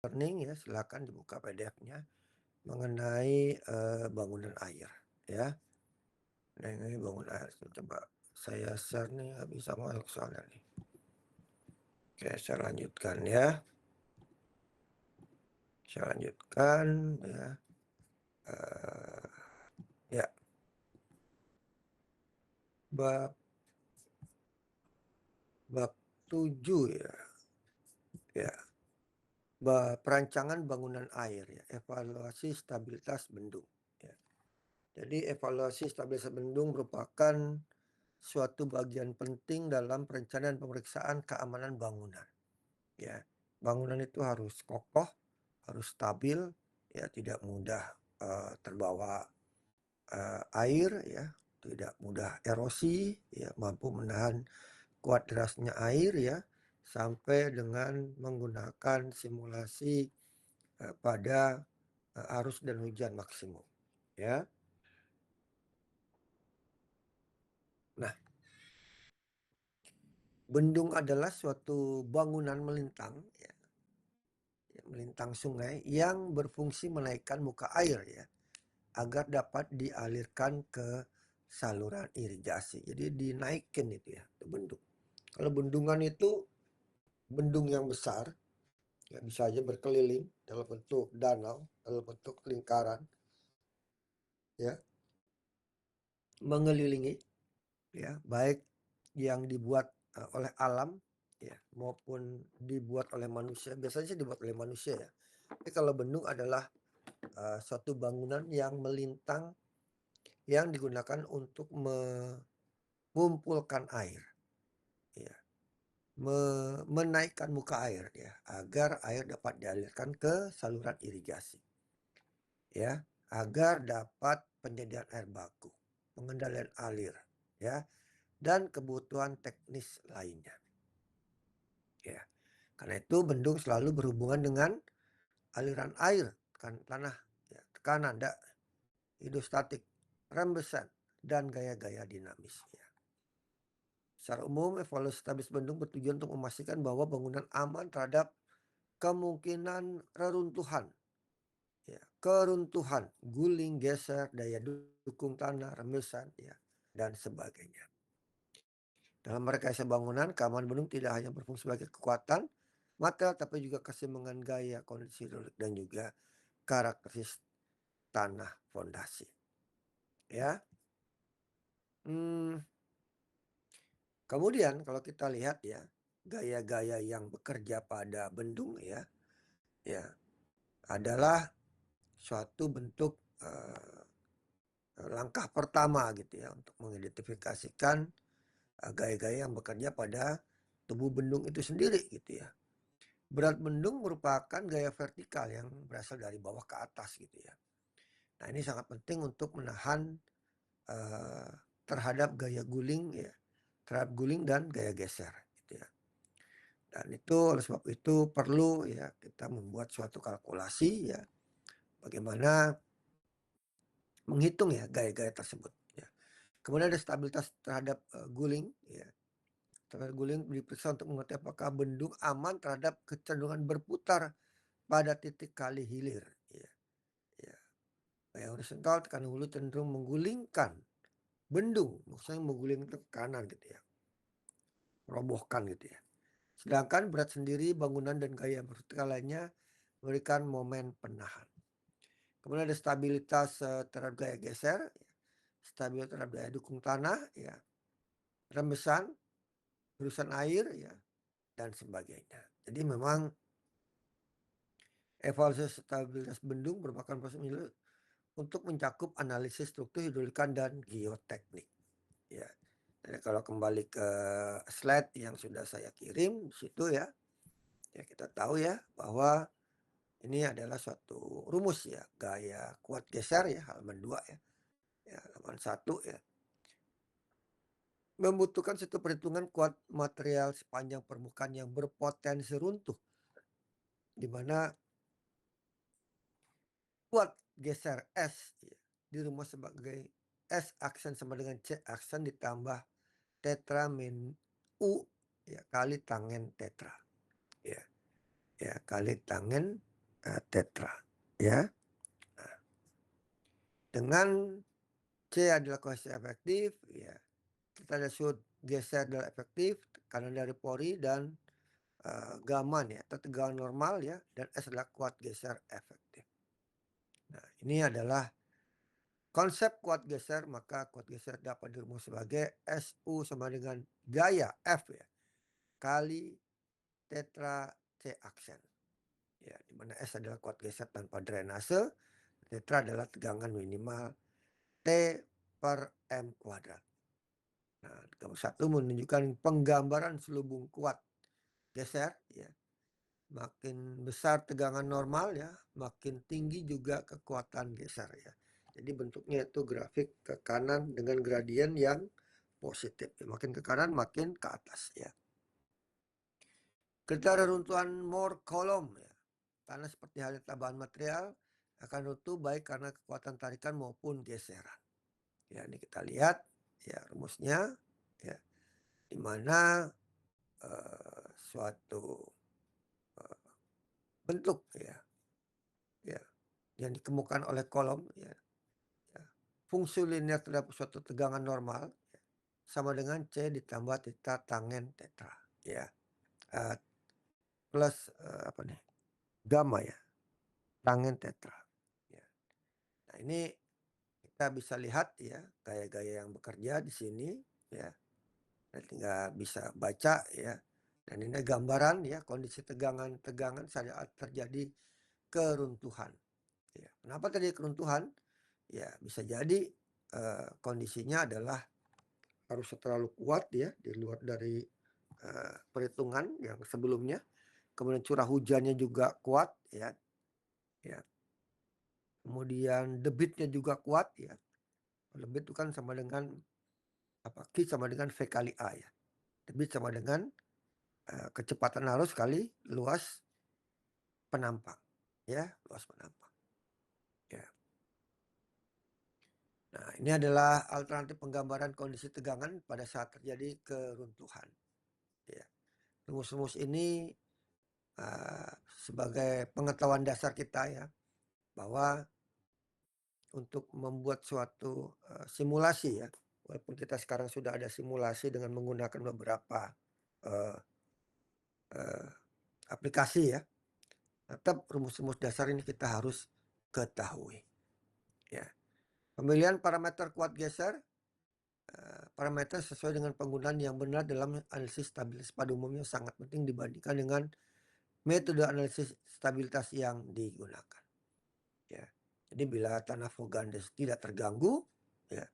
opening ya, silakan dibuka PDF-nya mengenai, bangunan air ya. Nah ini bangunan air, coba saya share nih, nggak bisa masuk soalnya nih. Oke, saya lanjutkan ya. Saya lanjutkan ya, ya. Bab bab 7 ya, ya. Perancangan bangunan air ya, evaluasi stabilitas bendung ya. Jadi evaluasi stabilitas bendung merupakan suatu bagian penting dalam perencanaan pemeriksaan keamanan bangunan ya. Bangunan itu harus kokoh, harus stabil ya, tidak mudah terbawa air ya, tidak mudah erosi ya, mampu menahan kuat derasnya air ya, sampai dengan menggunakan simulasi pada arus dan hujan maksimum ya. Nah, bendung adalah suatu bangunan melintang ya, melintang sungai yang berfungsi menaikkan muka air ya, agar dapat dialirkan ke saluran irigasi. Jadi dinaikin itu ya, itu bendung. Kalau bendungan itu bendung yang besar, ya bisa aja berkeliling dalam bentuk danau, dalam bentuk lingkaran, ya, mengelilingi, ya, baik yang dibuat oleh alam, ya, maupun dibuat oleh manusia. Biasanya sih dibuat oleh manusia ya. Tapi kalau bendung adalah suatu bangunan yang melintang yang digunakan untuk mengumpulkan air, ya, menaikkan muka air, ya, agar air dapat dialirkan ke saluran irigasi, ya, agar dapat penyediaan air baku, pengendalian alir, ya, dan kebutuhan teknis lainnya, ya. Karena itu bendung selalu berhubungan dengan aliran air, tanah, ya, tekanan, hidrostatik, rembesan, dan gaya-gaya dinamis, ya. Secara umum, evaluasi stabilitas bendung bertujuan untuk memastikan bahwa bangunan aman terhadap kemungkinan reruntuhan, ya, keruntuhan, guling, geser, daya dukung tanah, rembesan, ya, dan sebagainya. Dalam merekayasa bangunan, keamanan bendung tidak hanya berfungsi sebagai kekuatan material, tapi juga keseimbangan gaya, kondisi hidrolik, dan juga karakteristik tanah fondasi. Ya. Kemudian kalau kita lihat ya, gaya-gaya yang bekerja pada bendung ya, adalah suatu bentuk langkah pertama gitu ya untuk mengidentifikasikan gaya-gaya yang bekerja pada tubuh bendung itu sendiri gitu ya. Berat bendung merupakan gaya vertikal yang berasal dari bawah ke atas gitu ya. Nah ini sangat penting untuk menahan terhadap gaya guling ya, terhadap guling dan gaya geser gitu ya. Dan itu oleh sebab itu perlu ya kita membuat suatu kalkulasi ya, bagaimana menghitung ya gaya-gaya tersebut ya. Kemudian ada stabilitas terhadap guling ya. Terhadap guling diperiksa untuk mengerti apakah bendung aman terhadap kecenderungan berputar pada titik kali hilir ya. Ya. Gaya horizontal tekan hulu cenderung menggulingkan bendung, maksudnya mengguling ke kanan gitu ya, merobohkan gitu ya. Sedangkan berat sendiri bangunan dan gaya vertikal lainnya memberikan momen penahan. Kemudian ada stabilitas terhadap gaya geser, ya, stabilitas terhadap gaya dukung tanah, ya, rembesan, gerusan air, ya, dan sebagainya. Jadi memang evaluasi stabilitas bendung merupakan proses untuk mencakup analisis struktur hidrolika dan geoteknik. Ya. Jadi kalau kembali ke slide yang sudah saya kirim, situ ya, ya kita tahu ya bahwa ini adalah suatu rumus ya, gaya kuat geser ya, halaman 2 ya. Ya, halaman 1 ya. Membutuhkan satu perhitungan kuat material sepanjang permukaan yang berpotensi runtuh, di mana kuat geser S ya, dirumus sebagai S aksen sama dengan C aksen ditambah tetra min U ya, kali tangen tetra ya, ya kali tangen tetra, ya. Nah, dengan C adalah kohesi efektif, ya. Kita ada sud geser adalah efektif, tekanan dari pori dan gamma ya, atau tegangan normal ya, dan S adalah kuat geser efektif. Nah, ini adalah konsep kuat geser, maka kuat geser dapat dirumus sebagai SU sama dengan gaya F ya, kali tetra C aksen. Ya, di mana S adalah kuat geser tanpa drainase, tetra adalah tegangan minimal T per M kuadrat. Nah, gambar 1 menunjukkan penggambaran selubung kuat geser ya. Makin besar tegangan normal ya, makin tinggi juga kekuatan geser ya. Jadi bentuknya itu grafik ke kanan dengan gradien yang positif. Makin ke kanan makin ke atas ya. Ketika ada runtuhan Moore kolom ya, tanah seperti halnya tambahan material akan runtuh baik karena kekuatan tarikan maupun geseran. Ya, ini kita lihat ya rumusnya ya, di mana suatu bentuk ya yang dikemukakan oleh kolom ya, fungsi linear terhadap suatu tegangan normal ya, sama dengan C ditambah theta tangen tetra ya, plus apa nih, gamma ya, tangen tetra ya. Nah, ini kita bisa lihat ya gaya-gaya yang bekerja di sini ya. Kita tinggal bisa baca ya. Dan ini gambaran ya kondisi tegangan saat terjadi keruntuhan. Ya. Kenapa terjadi keruntuhan? Ya bisa jadi kondisinya adalah harus terlalu kuat ya, di luar dari perhitungan yang sebelumnya. Kemudian curah hujannya juga kuat ya. Ya. Kemudian debitnya juga kuat ya. Debit itu kan sama dengan Q sama dengan V kali A ya. Debit sama dengan kecepatan arus kali luas penampang ya, luas penampang ya. Nah, ini adalah alternatif penggambaran kondisi tegangan pada saat terjadi keruntuhan ya. Rumus-rumus ini sebagai pengetahuan dasar kita ya, bahwa untuk membuat suatu simulasi ya, walaupun kita sekarang sudah ada simulasi dengan menggunakan beberapa aplikasi ya, tetap rumus-rumus dasar ini kita harus ketahui ya. Pemilihan parameter kuat geser, parameter sesuai dengan penggunaan yang benar dalam analisis stabilitas pada umumnya sangat penting dibandingkan dengan metode analisis stabilitas yang digunakan ya. Jadi bila tanah Vogandes tidak terganggu ya,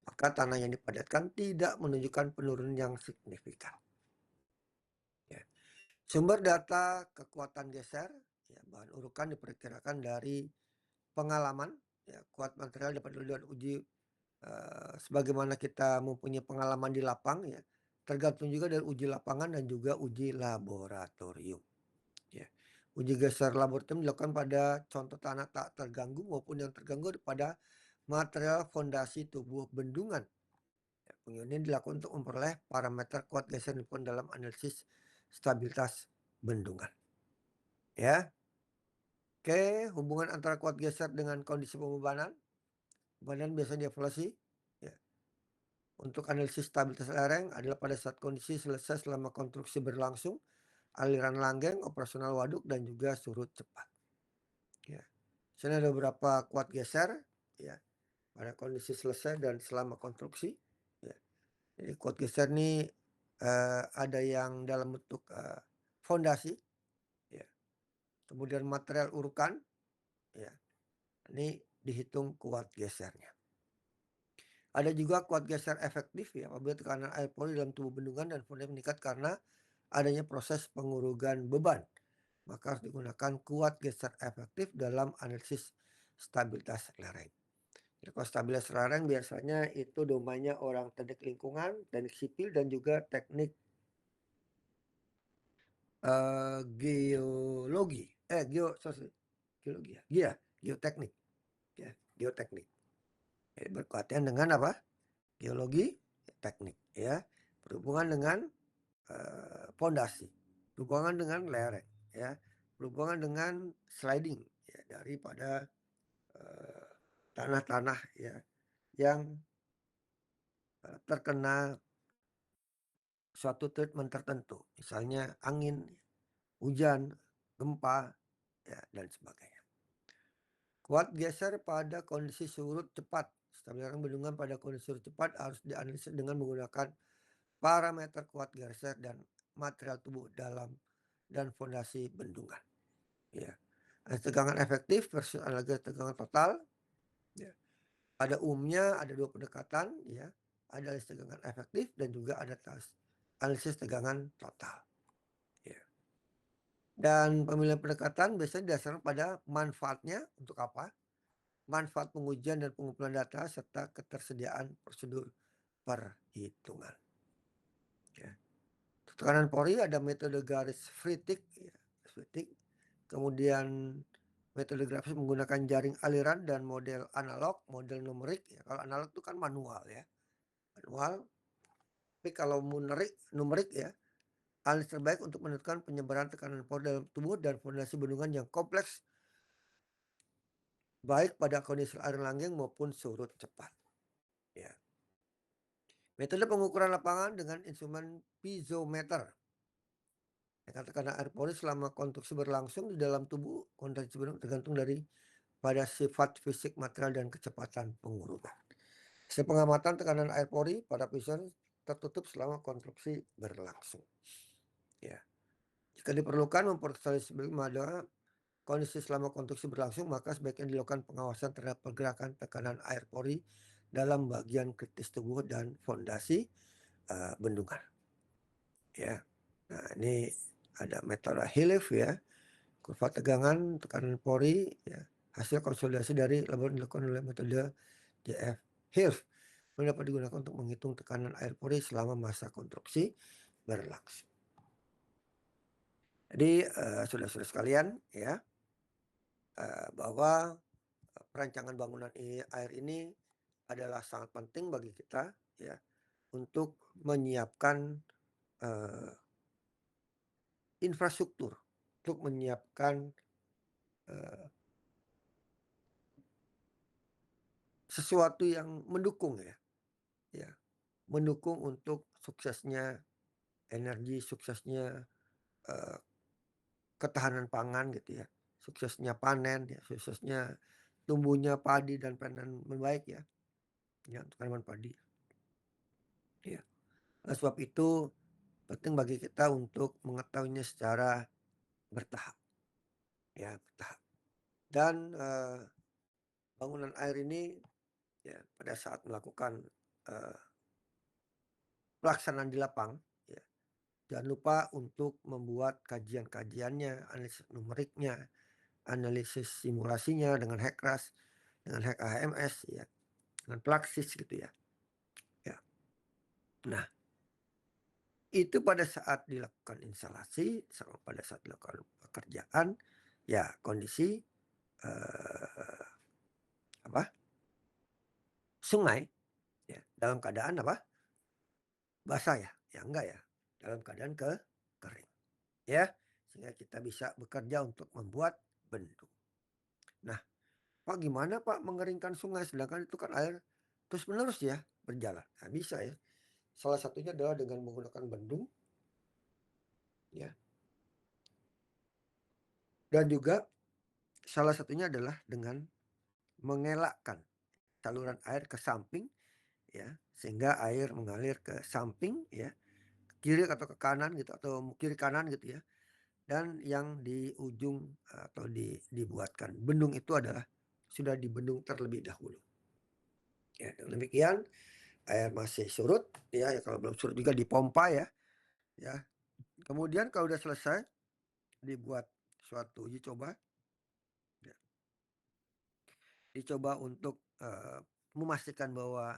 maka tanah yang dipadatkan tidak menunjukkan penurunan yang signifikan ya. Sumber data kekuatan geser ya, bahan urukan diperkirakan dari pengalaman ya, kuat material dapat dilakukan uji sebagaimana kita mempunyai pengalaman di lapang ya, tergantung juga dari uji lapangan dan juga uji laboratorium ya. Uji geser laboratorium dilakukan pada contoh tanah tak terganggu maupun yang terganggu pada material fondasi tubuh bendungan ya. Pengujian dilakukan untuk memperoleh parameter kuat geser dalam analisis stabilitas bendungan ya. Oke, hubungan antara kuat geser dengan kondisi pembebanan. Pembebanan biasanya dievaluasi ya. Untuk analisis stabilitas lereng adalah pada saat kondisi selesai selama konstruksi berlangsung, aliran langgeng, operasional waduk, dan juga surut cepat. Ya. Sini ada beberapa kuat geser ya, pada kondisi selesai dan selama konstruksi. Ya. Jadi kuat geser ini ada yang dalam bentuk fondasi, ya. Kemudian material urukan, ya. Ini dihitung kuat gesernya. Ada juga kuat geser efektif ya, apabila tekanan air pori dalam tubuh bendungan dan fondasi meningkat karena adanya proses pengurugan beban. Maka harus digunakan kuat geser efektif dalam analisis stabilitas lereng. Jadi kalau stabilitas lereng biasanya itu domainnya orang teknik lingkungan, teknik sipil, dan juga teknik geologi. Geologi ya, geoteknik. Ya, geoteknik. Jadi berkaitan dengan apa? Geologi, teknik ya, berhubungan dengan pondasi, berhubungan dengan lereng ya, berhubungan dengan sliding ya, daripada tanah-tanah ya yang terkena suatu treatment tertentu, misalnya angin, hujan, gempa, ya, dan sebagainya. Kuat geser pada kondisi surut cepat. Stabilisasi bendungan pada kondisi surut cepat harus dianalisis dengan menggunakan parameter kuat geser dan material tubuh dalam dan fondasi bendungan. Ya. Tegangan efektif versus analisis tegangan total. Ya. Pada umumnya ada dua pendekatan, ya. Ada analisis tegangan efektif dan juga ada analisis tegangan total. Ya. Dan pemilihan pendekatan biasanya didasarkan pada manfaatnya untuk apa? Manfaat pengujian dan pengumpulan data serta ketersediaan prosedur perhitungan. Ya. Tekanan pori ada metode garis Friedrich, ya, kemudian metode grafis menggunakan jaring aliran dan model analog, model numerik. Ya. Kalau analog itu kan manual ya, manual. Tapi kalau numerik ya, analisis terbaik untuk menentukan penyebaran tekanan pori dalam tubuh dan fondasi bendungan yang kompleks, baik pada kondisi air langgeng maupun surut cepat. Ya. Metode pengukuran lapangan dengan instrumen piezometer. Tekanan air pori selama konstruksi berlangsung di dalam tubuh, kontraksi bendungan tergantung dari pada sifat fisik material dan kecepatan pengurutan. Hasil pengamatan tekanan air pori pada piston tertutup selama konstruksi berlangsung. Ya. Jika diperlukan memperkecil pada kondisi selama konstruksi berlangsung, maka sebaiknya dilakukan pengawasan terhadap pergerakan tekanan air pori dalam bagian kritis tubuh dan fondasi bendungan. Ya. Nah, ini ada metode Hilf ya, kurva tegangan tekanan pori ya, hasil konsolidasi dari laboratorium dilakukan oleh metode JF Hilf dapat digunakan untuk menghitung tekanan air pori selama masa konstruksi berlangsung. Jadi saudara-saudara sekalian ya, bahwa perancangan bangunan air ini adalah sangat penting bagi kita ya, untuk menyiapkan infrastruktur, untuk menyiapkan sesuatu yang mendukung ya, mendukung untuk suksesnya energi, suksesnya ketahanan pangan gitu ya, suksesnya panen ya, suksesnya tumbuhnya padi dan panen membaik ya, untuk tanaman padi. Ya. Oleh sebab itu penting bagi kita untuk mengetahuinya secara bertahap, ya bertahap. Dan bangunan air ini ya pada saat melakukan pelaksanaan di lapang, ya, jangan lupa untuk membuat kajian-kajiannya, analisis numeriknya, analisis simulasinya dengan HECRAS, dengan HEC AHMS, ya, dengan Plaxis gitu ya. Ya. Nah, itu pada saat dilakukan instalasi, sama pada saat dilakukan pekerjaan, ya kondisi sungai ya, dalam keadaan basah ya enggak ya, dalam keadaan kering ya, sehingga kita bisa bekerja untuk membuat bendung. Nah, Pak gimana Pak mengeringkan sungai sedangkan itu kan air terus menerus ya berjalan? Nah, bisa ya. Salah satunya adalah dengan menggunakan bendung ya. Dan juga salah satunya adalah dengan mengelakkan saluran air ke samping ya, sehingga air mengalir ke samping ya, kiri atau ke kanan gitu, atau kiri kanan gitu ya. Dan yang di ujung atau dibuatkan bendung itu adalah sudah dibendung terlebih dahulu. Ya, dengan demikian air masih surut ya, kalau belum surut juga dipompa ya. Ya. Kemudian kalau sudah selesai dibuat suatu uji coba. Ya. Dicoba untuk memastikan bahwa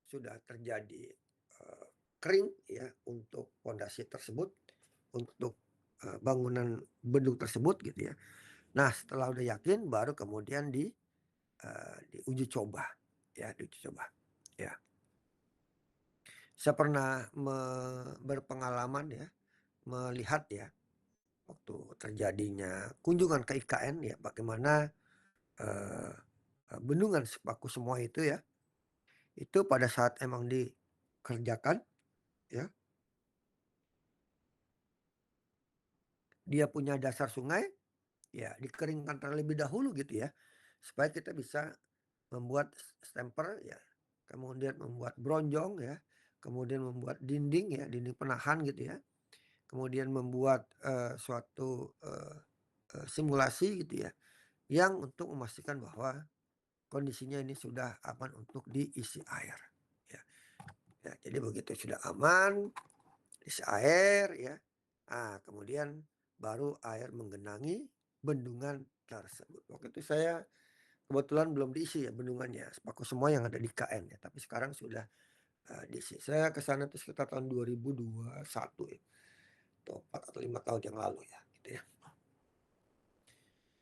sudah terjadi kering ya untuk fondasi tersebut, untuk bangunan bendung tersebut gitu ya. Nah, setelah udah yakin baru kemudian diuji coba ya, diuji coba ya. Saya pernah berpengalaman ya, melihat ya, waktu terjadinya kunjungan ke IKN ya, bagaimana eee bendungan Sepaku Semoy itu ya, itu pada saat emang dikerjakan ya, dia punya dasar sungai, ya dikeringkan terlebih dahulu gitu ya, supaya kita bisa membuat stemper ya, kemudian membuat bronjong ya, kemudian membuat dinding ya, dinding penahan gitu ya, kemudian membuat, suatu, simulasi gitu ya, yang untuk memastikan bahwa kondisinya ini sudah aman untuk diisi air, ya. Ya, jadi begitu sudah aman, isi air ya, kemudian baru air menggenangi bendungan tersebut. Waktu itu saya kebetulan belum diisi ya bendungannya, Sepaku semua yang ada di KN ya, tapi sekarang sudah, diisi. Saya ke sana tuh sekitar tahun 2021 ya, atau 4 atau 5 tahun yang lalu ya, gitu ya.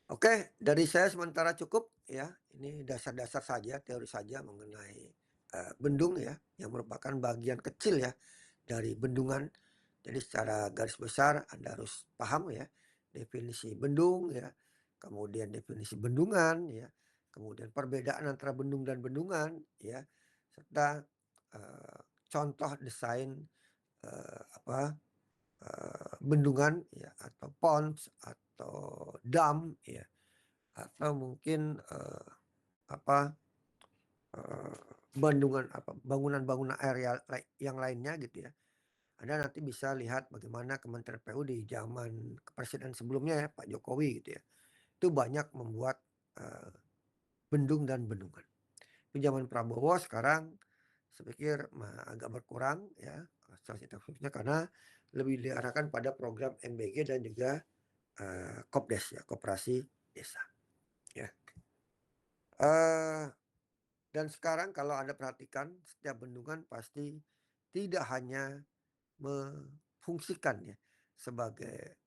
Oke, dari saya sementara cukup ya. Ini dasar-dasar saja, teori saja mengenai bendung ya, yang merupakan bagian kecil ya dari bendungan. Jadi secara garis besar Anda harus paham ya definisi bendung ya, kemudian definisi bendungan ya, kemudian perbedaan antara bendung dan bendungan ya, serta contoh desain bendungan ya atau ponds atau dam ya, atau mungkin, apa, eee, bangunan-bangunan air yang lainnya gitu ya. Anda nanti bisa lihat bagaimana Kementerian PU di zaman presiden sebelumnya ya, Pak Jokowi gitu ya, itu banyak membuat, eee, bendung dan bendungan. Di zaman Prabowo sekarang saya pikir agak berkurang ya, fasilitas-fasilitasnya karena lebih diarahkan pada program MBG dan juga, Kopdes ya, Koperasi Desa ya. Eee Dan sekarang kalau Anda perhatikan setiap bendungan pasti tidak hanya memfungsikan ya sebagai,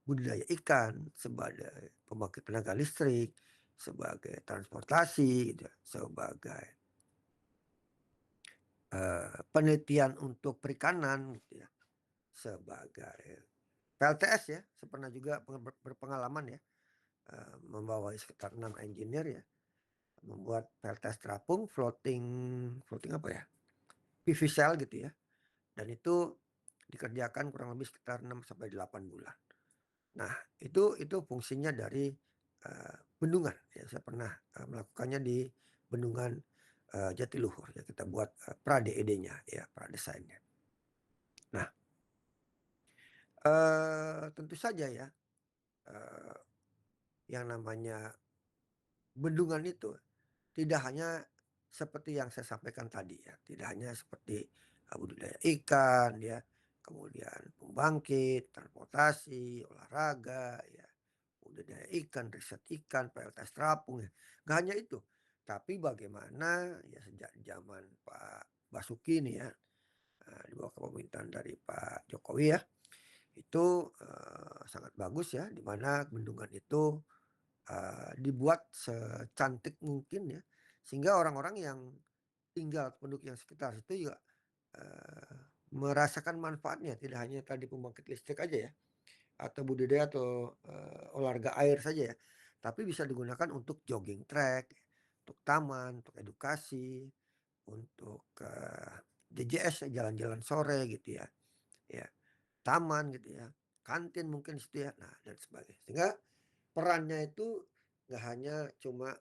budidaya ikan, sebagai pembangkit tenaga listrik, sebagai transportasi gitu ya, sebagai, penelitian untuk perikanan gitu ya, sebagai PLTS ya, saya pernah juga berpengalaman ya, membawai sekitar 6 engineer ya, membuat PLTS terapung floating floating apa ya, PV cell gitu ya. Dan itu dikerjakan kurang lebih sekitar 6 sampai 8 bulan. Nah, itu fungsinya dari, bendungan ya, saya pernah, melakukannya di bendungan, Jatiluhur ya, kita buat, pra-DED-nya ya, pra-desainnya. Nah, tentu saja ya, eee, yang namanya bendungan itu tidak hanya seperti yang saya sampaikan tadi ya, tidak hanya seperti, budidaya ikan ya, kemudian pembangkit, transportasi, olahraga ya, budidaya ikan, riset ikan, PLTS terapung ya, nggak hanya itu. Tapi bagaimana ya sejak zaman Pak Basuki nih ya, di bawah kepemimpinan dari Pak Jokowi ya, itu, sangat bagus ya, di mana bendungan itu dibuat secantik mungkin ya, sehingga orang-orang yang tinggal penduduk yang sekitar situ juga, eee, merasakan manfaatnya, tidak hanya tadi pembangkit listrik aja ya, atau budidaya atau, olahraga air saja ya, tapi bisa digunakan untuk jogging track, untuk taman, untuk edukasi, untuk, JJS ya, jalan-jalan sore gitu ya, ya, taman gitu ya, kantin mungkin di situ ya, nah dan sebagainya. Sehingga perannya itu nggak hanya cuma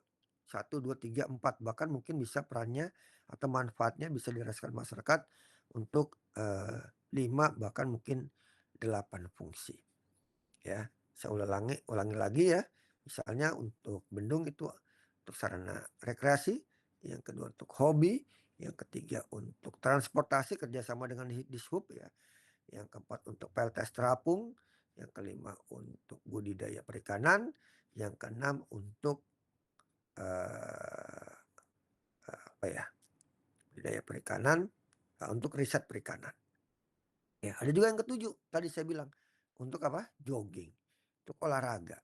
1, 2, 3, 4 bahkan mungkin bisa perannya atau manfaatnya bisa dirasakan masyarakat untuk, 5 bahkan mungkin 8 fungsi ya. Saya ulangi lagi ya, misalnya untuk bendung itu untuk sarana rekreasi, yang kedua untuk hobi, yang ketiga untuk transportasi kerjasama dengan Dishub ya, yang keempat untuk PLTS terapung, yang kelima untuk budidaya perikanan, yang keenam untuk, eee apa ya, budidaya perikanan, untuk riset perikanan. Ya, ada juga yang ketujuh, tadi saya bilang, untuk apa, jogging, untuk olahraga,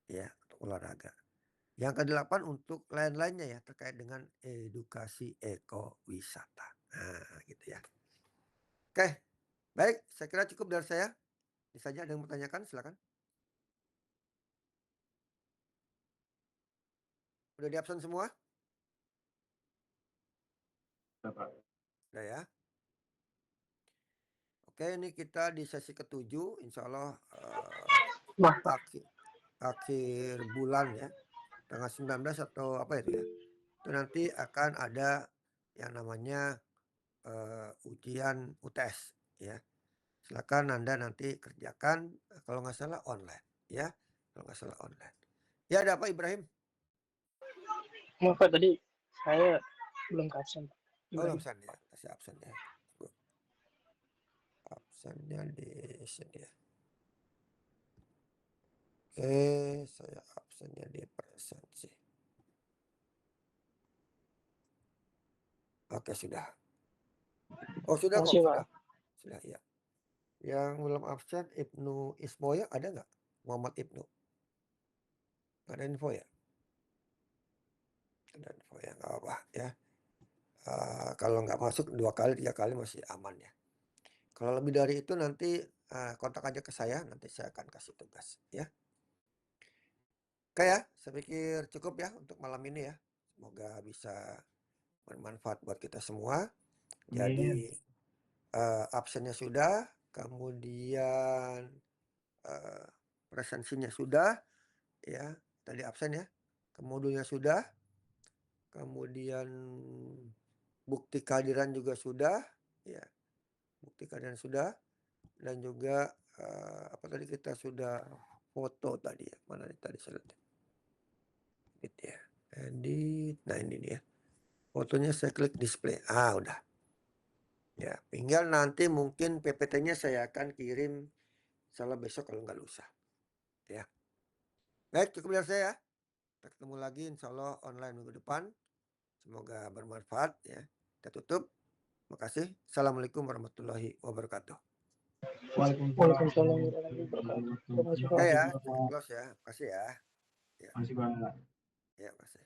ya, untuk olahraga. Yang kedelapan untuk lain-lainnya ya, terkait dengan edukasi ekowisata. Nah, gitu ya. Oke, baik, saya kira cukup dari saya. Bisa aja ada yang bertanyakan, silakan. Udah di absen semua? Udah ya. Oke, ini kita di sesi ke-7, insya Allah akhir bulan ya, tanggal 19 atau apa itu ya. Itu nanti akan ada yang namanya ujian UTS ya. Silakan Anda nanti kerjakan kalau nggak salah online ya. Kalau nggak salah online. Ya, ada apa Ibrahim? Maaf Pak, tadi saya belum ke absen. Oh, belum absen ya. Kasih absen ya. Absennya di sini ya. Oke, saya absennya di presensi. Oke, sudah. Oh, sudah kok, Masih, sudah. Pak. Sudah, ya. Yang belum absen Ibnu Ismoya ada nggak? Muhammad Ibnu. Ada info ya? Ada info ya, nggak apa ya. Kalau nggak masuk 2 kali, 3 kali masih aman ya. Kalau lebih dari itu nanti kontak aja ke saya, nanti saya akan kasih tugas ya. Oke ya, saya pikir cukup ya untuk malam ini ya. Semoga bisa bermanfaat buat kita semua. Jadi absennya sudah, kemudian presensinya sudah, ya tadi absen ya, modulnya sudah, kemudian bukti kehadiran juga sudah, ya bukti kehadiran sudah, dan juga apa tadi kita sudah foto tadi ya, mana tadi saya lihat, edit ya, edit, nah ini dia, fotonya saya klik display, udah. Ya, tinggal nanti mungkin PPT-nya saya akan kirim salah besok kalau nggak lusa. Ya. Baik, cukup dari saya. Kita ketemu lagi insya Allah online minggu depan. Semoga bermanfaat ya. Kita tutup. Terima kasih. Assalamualaikum warahmatullahi wabarakatuh. Waalaikumsalam warahmatullahi wabarakatuh. Oke ya, kita close ya. Terima kasih ya. Ya. Masih Pak. Ya, terima kasih.